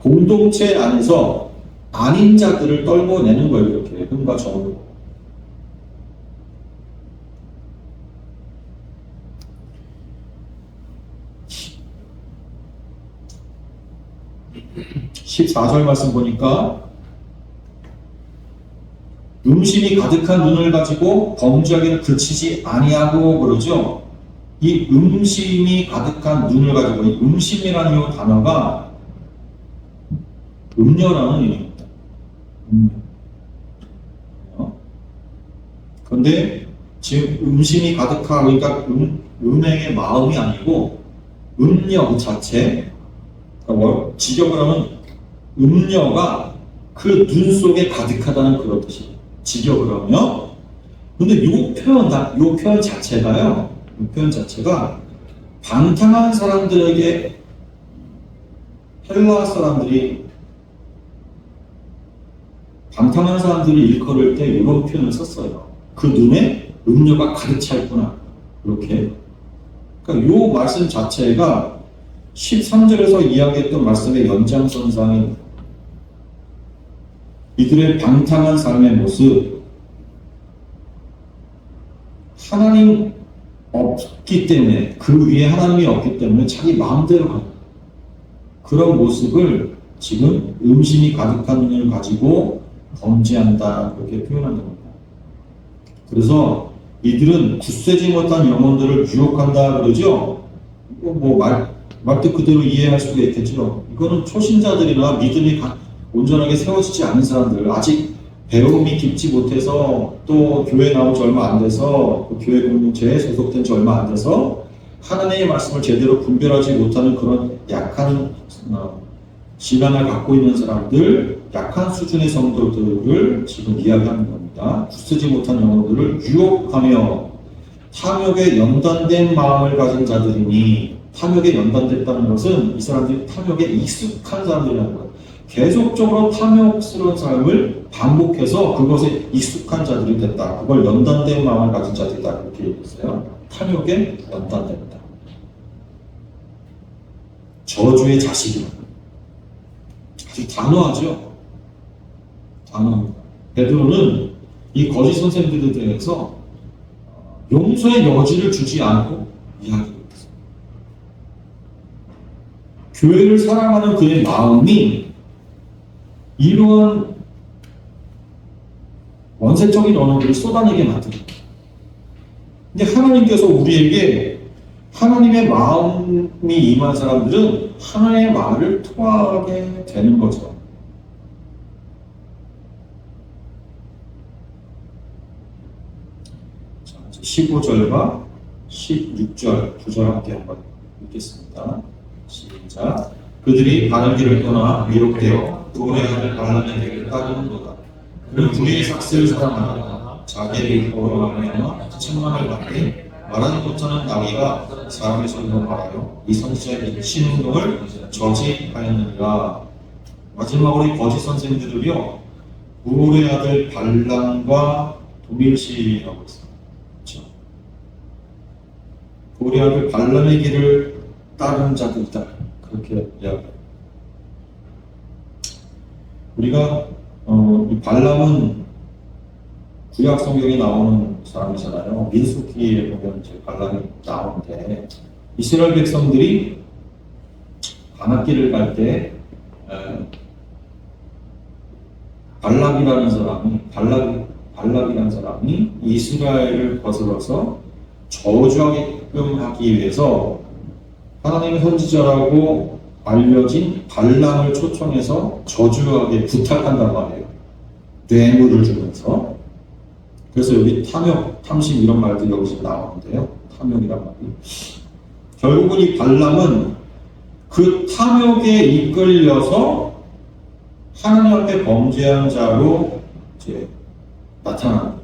공동체 안에서 아닌 자들을 떨궈내는 거예요. 이렇게 흠과 정으로. (14절) 말씀 보니까 음심이 가득한 눈을 가지고 범죄하기를 그치지 아니하고 그러죠. 이 음심이 가득한 눈을 가지고, 이 음심이라는 이 단어가 음녀라는 의미입니다. 그런데 지금 음심이 가득한, 그러니까 음행의 마음이 아니고 음녀 그 자체, 그러니까 직역을 하면 음녀가 그 눈 속에 가득하다는 그런 뜻이에요. 직역을 하면. 근데 이 표현 자체가요, 이 표현 자체가 방탕한 사람들에게 헬라 사람들이 방탕한 사람들이 일컬을 때 이런 표현을 썼어요. 그 눈에 음료가 가득 차 있구나. 이렇게. 그러니까 이 말씀 자체가 13절에서 이야기했던 말씀의 연장선상인 이들의 방탕한 삶의 모습, 하나님 없기 때문에, 그 위에 하나님이 없기 때문에 자기 마음대로 가는 그런 모습을 지금 음심이 가득한 눈을 가지고 범죄한다, 그렇게 표현한다는 겁니다. 그래서 이들은 굳세지 못한 영혼들을 유혹한다 그러죠. 말뜻 그대로 이해할 수가 있겠죠. 이거는 초신자들이나 믿음이 온전하게 세워지지 않은 사람들, 아직 배움이 깊지 못해서, 또 교회 나온 지 얼마 안 돼서, 교회 공동체에 소속된 지 얼마 안 돼서 하나님의 말씀을 제대로 분별하지 못하는 그런 약한 신앙을 갖고 있는 사람들, 약한 수준의 성도들을 지금 이야기하는 겁니다. 굳세지 못한 영혼들을 유혹하며 탐욕에 연단된 마음을 가진 자들이니, 탐욕에 연단됐다는 것은 이 사람들이 탐욕에 익숙한 사람들이라는 거예요. 계속적으로 탐욕스러운 삶을 반복해서 그것에 익숙한 자들이 됐다. 그걸 연단된 마음을 가진 자들이다. 그렇게 얘기했어요. 탐욕에 연단됐다. 저주의 자식이다. 아주 단호하죠. 단호합니다. 베드로는 이 거짓 선생들에 대해서 용서의 여지를 주지 않고 이야기합니다. 교회를 사랑하는 그의 마음이 이러한 원색적인 언어들을 쏟아내게 만듭니다. 근데 하나님께서 우리에게 하나님의 마음이 임한 사람들은 하나님의 말을 토하게 되는 거죠. 자, 15절과 16절 두 절 함께 한번 읽겠습니다. 시작. 그들이 바른 길을 떠나 미혹되어 구원의 하늘 바라는 길을 따르는도다. 그는 불의의 삭슬을 사랑하다가 자기의 일법으로 말하며 책망을 받되 말하는 못하는 나귀가 사람의 손으로 말하여 이 선지자의 신운동을 저지하였느니라. 마지막으로 이 거짓 선생들이요, 우울의 아들 발람과 동일시하고 있습니다. 그렇죠? 우울의 아들 발람의 길을 따르는 자들이다. 그렇게 이야기합니다. 우리가 이 발람은 구약 성경에 나오는 사람이잖아요. 민수기에 보면 이제 발람이 나오는데, 이스라엘 백성들이 바낫길을 갈 때 발람이라는 사람이 이스라엘을 거슬러서 저주하게끔 하기 위해서 하나님의 선지자라고 알려진 발람을 초청해서 저주하게 부탁한단 말이에요. 뇌물을 주면서. 그래서 여기 탐욕, 탐심 이런 말들이 여기서 나오는데요. 탐욕이란 말이. 결국은 이 발람은 그 탐욕에 이끌려서 하나님 앞에 범죄한 자로 이제 나타납니다.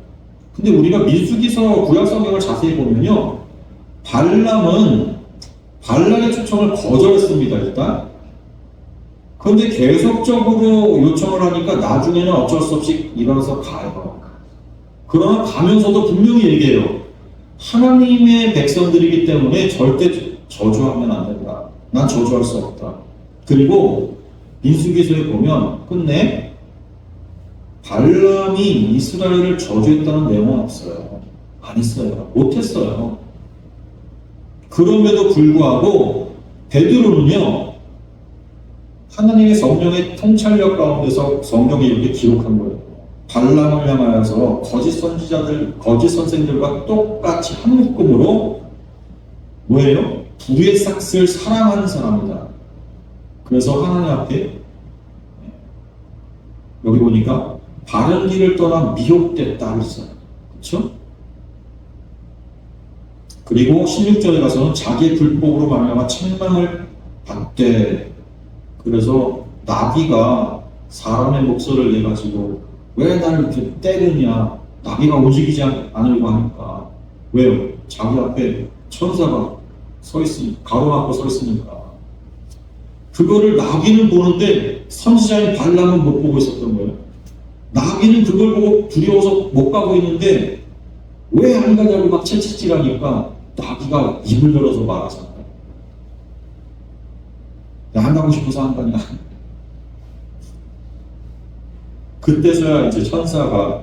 근데 우리가 민수기서 구약 성경을 자세히 보면요, 발람은 발람의 초청을 거절했습니다. 일단. 그런데 계속적으로 요청을 하니까 나중에는 어쩔 수 없이 일어나서 가요. 그러나 가면서도 분명히 얘기해요. 하나님의 백성들이기 때문에 절대 저주하면 안 된다. 난 저주할 수 없다. 그리고 민수기서에 보면 끝내 발람이 이스라엘을 저주했다는 내용은 없어요. 안 했어요. 못했어요. 그럼에도 불구하고 베드로는요, 하나님의 성령의 통찰력 가운데서 성경에 이렇게 기록한 거예요. 발람을 향하여서 거짓 선생들과 똑같이 한 묶음으로 뭐예요? 불의 삭슬 사랑하는 사람이다. 그래서 하나님 앞에 여기 보니까 바른 길을 떠나 미혹됐다 했어요. 그렇죠? 그리고 16절에 가서는 자기의 불법으로 말미암아 책망을 받되, 그래서 나귀가 사람의 목소리를 내가지고 왜 나를 이렇게 때리냐, 나귀가 움직이지 않으려고 하니까. 왜요? 자기 앞에 천사가 서 있으니까, 가로막고 서 있으니까. 그거를 나귀는 보는데 선지자인 발람은 못 보고 있었던 거예요. 나귀는 그걸 보고 두려워서 못 가고 있는데 왜 안 가냐고 막 채찍질하니까 나귀가 입을 열어서 말하잖아요. 안 가고 싶어서 안 가냐. 그때서야 이제 천사가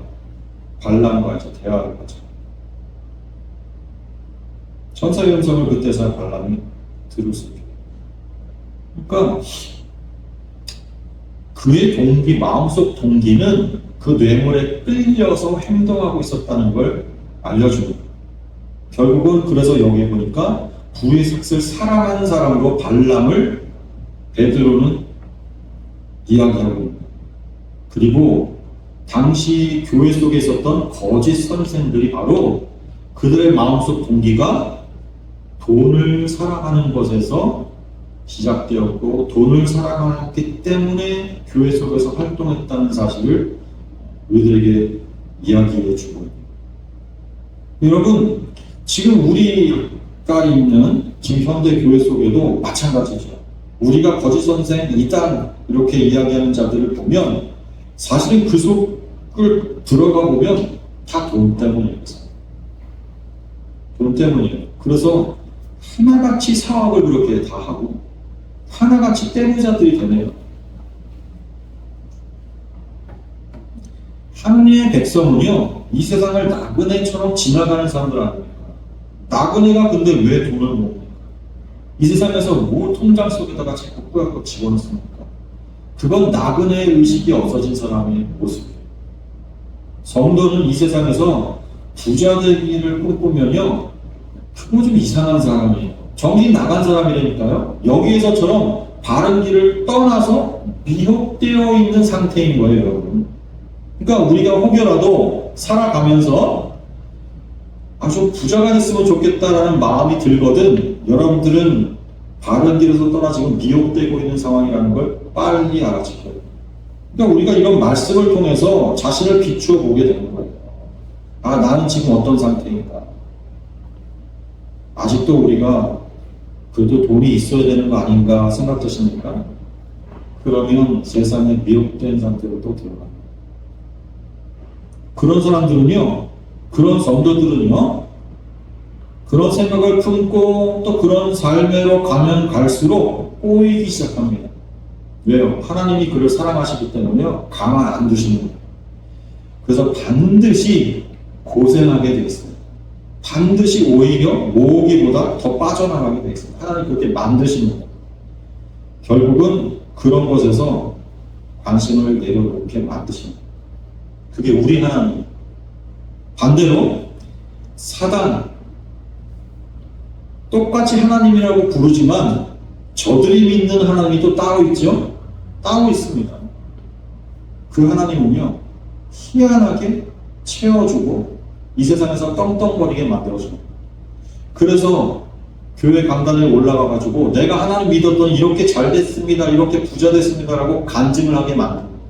발람과 이제 대화를 하죠. 천사의 음성을 그때서야 발람이 들을 수 있게. 그러니까 그의 동기, 마음속 동기는 그 뇌물에 끌려서 행동하고 있었다는 걸 알려줍니다. 결국은 그래서 여기 보니까 부의 삭슬 사랑하는 사람으로 발람을 베드로는 이야기하고 있습니다. 그리고 당시 교회 속에 있었던 거짓 선생들이 바로 그들의 마음속 동기가 돈을 사랑하는 것에서 시작되었고, 돈을 사랑하기 때문에 교회 속에서 활동했다는 사실을 우리들에게 이야기해 주고 있습니다. 여러분, 지금 우리가 있는 지금 현대 교회 속에도 마찬가지죠. 우리가 거짓 선생, 이단 이렇게 이야기하는 자들을 보면 사실은 그 속을 들어가 보면 다 돈 때문이에요. 돈 때문이에요. 그래서 하나같이 사업을 그렇게 다 하고 하나같이 떼부자들이 되네요. 하느님의 백성은요, 이 세상을 나그네처럼 지나가는 사람들 아닙니까? 나그네가 근데 왜 돈을 모읍니까? 이 세상에서 뭐 통장 속에다가 자꾸 꾸역꾸역 집어넣습니까? 그건 나그네의 의식이 없어진 사람의 모습이에요. 성도는 이 세상에서 부자 되기를 꿈꾸면요, 그거 좀 이상한 사람이에요. 정신 나간 사람이라니까요. 여기에서처럼 바른 길을 떠나서 미혹되어 있는 상태인 거예요, 여러분. 그러니까 우리가 혹여라도 살아가면서 아주 부자가 됐으면 좋겠다라는 마음이 들거든 여러분들은 바른 길에서 떠나 지금 미혹되고 있는 상황이라는 걸 빨리 알아채야 돼요. 그러니까 우리가 이런 말씀을 통해서 자신을 비추어 보게 되는 거예요. 아, 나는 지금 어떤 상태인가? 아직도 우리가 그래도 돈이 있어야 되는 거 아닌가 생각되십니까? 그러면 세상에 미혹된 상태로 또 들어갑니다. 그런 사람들은요, 그런 성도들은요, 그런 생각을 품고 또 그런 삶으로 가면 갈수록 꼬이기 시작합니다. 왜요? 하나님이 그를 사랑하시기 때문에요, 가만 안 두시는 거예요. 그래서 반드시 고생하게 돼 있어요. 반드시 오히려 모으기보다 더 빠져나가게 돼 있어요. 하나님 그렇게 만드십니다. 결국은 그런 것에서 관심을 내려놓게 만드십니다. 그게 우리 하나님. 반대로 사단, 똑같이 하나님이라고 부르지만 저들이 믿는 하나님이 또 따로 있죠? 따로 있습니다. 그 하나님은요, 희한하게 채워주고 이 세상에서 떵떵거리게 만들어줍니다. 그래서 교회 강단에 올라가가지고 내가 하나님 믿었더니 이렇게 잘 됐습니다, 이렇게 부자 됐습니다 라고 간증을 하게 만듭니다.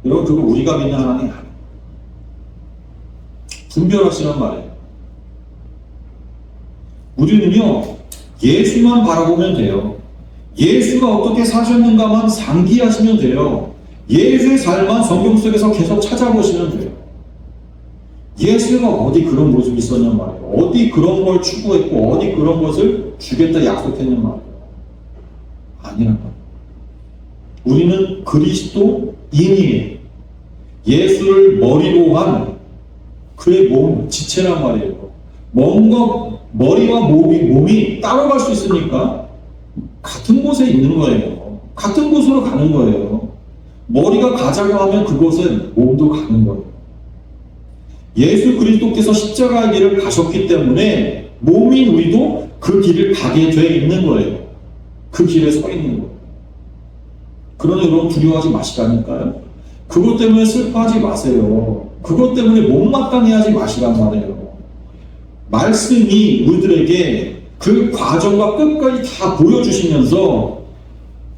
여러분, 그거 우리가 믿는 하나님 아니에요. 분별하시란 말이에요. 우리는요, 예수만 바라보면 돼요. 예수가 어떻게 사셨는가만 상기하시면 돼요. 예수의 삶만 성경 속에서 계속 찾아보시면 돼요. 예수가 어디 그런 모습이 있었냔 말이에요. 어디 그런 걸 추구했고 어디 그런 것을 주겠다 약속했냔 말이에요. 아니란 말이에요. 우리는 그리스도인이에요. 예수를 머리로 한 그의 몸, 지체란 말이에요. 뭔가 머리와 몸이 따로 갈 수 있으니까 같은 곳에 있는 거예요. 같은 곳으로 가는 거예요. 머리가 가자고 하면 그곳에 몸도 가는 거예요. 예수 그리스도께서 십자가의 길을 가셨기 때문에 몸인 우리도 그 길을 가게 돼 있는 거예요. 그 길에 서 있는 거예요. 그러니 여러분 두려워하지 마시라니까요. 그것 때문에 슬퍼하지 마세요. 그것 때문에 못마땅해 하지 마시란 말이에요. 말씀이 우리들에게 그 과정과 끝까지 다 보여주시면서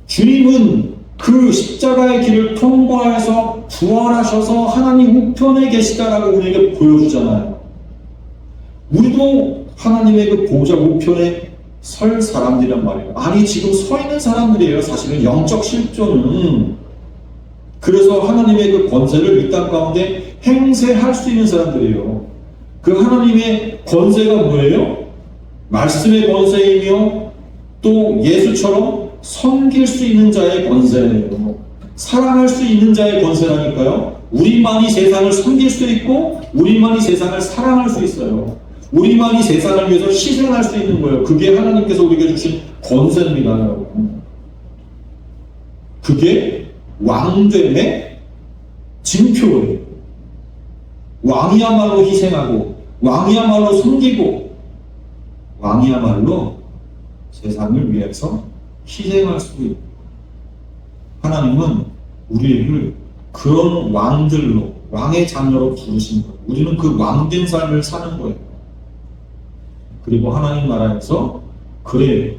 주님은 그 십자가의 길을 통과해서 부활하셔서 하나님 우편에 계시다라고 우리에게 보여주잖아요. 우리도 하나님의 그 보좌 우편에 설 사람들이란 말이에요. 아니 지금 서 있는 사람들이에요. 사실은 영적 실존은. 그래서 하나님의 그 권세를 이 땅 가운데 행세할 수 있는 사람들이에요. 그 하나님의 권세가 뭐예요? 말씀의 권세이며 또 예수처럼 섬길 수 있는 자의 권세예요. 사랑할 수 있는 자의 권세라니까요. 우리만이 세상을 섬길 수 있고 우리만이 세상을 사랑할 수 있어요. 우리만이 세상을 위해서 희생할 수 있는 거예요. 그게 하나님께서 우리에게 주신 권세입니다, 여러분. 그게 왕됨의 징표예요. 왕이야말로 희생하고 왕이야말로 섬기고 왕이야말로 세상을 위해서 희생할 수 있고, 하나님은 우리를 그런 왕들로, 왕의 자녀로 부르신 거예요. 우리는 그 왕된 삶을 사는 거예요. 그리고 하나님 나라에서 그래,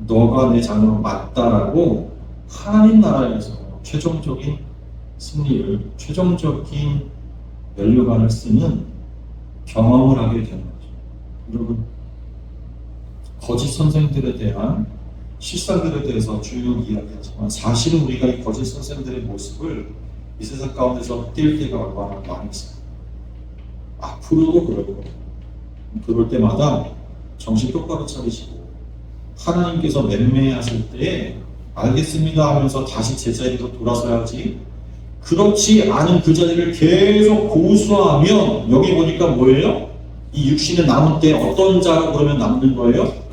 너가 내 자녀로 맞다라고 하나님 나라에서 최종적인 승리를, 최종적인 면류관을 쓰는 경험을 하게 되는 거죠. 여러분, 거짓 선생들에 대한 실상들에 대해서 쭉 이야기하지만 사실은 우리가 이 거짓 선생들의 모습을 이 세상 가운데서 뛸 때가 얼마나 많이 있어요. 앞으로도 그럴 거예요. 그럴 때마다 정신 똑바로 차리시고 하나님께서 맹매하실 때에 알겠습니다 하면서 다시 제자리로 돌아서야지, 그렇지 않은 그 자리를 계속 고수하면 여기 보니까 뭐예요? 이 육신에 남은 때 어떤 자로 그러면 남는 거예요?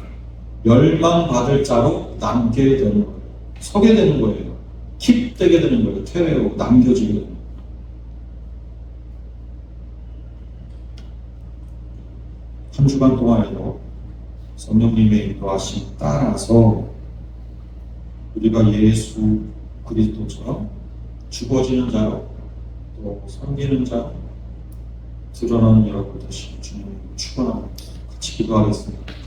멸망받을 자로 남게 되는 거예요. 서게 되는 거예요. 킵되게 되는 거예요. 퇴외로 남겨지게 되는 거예요. 한 주간 동안에도 성령님의 인도하심 따라서 우리가 예수 그리스도처럼 죽어지는 자로 또 섬기는 자로 드러나는 여러분 되시길 주님을 축원합니다. 같이 기도하겠습니다.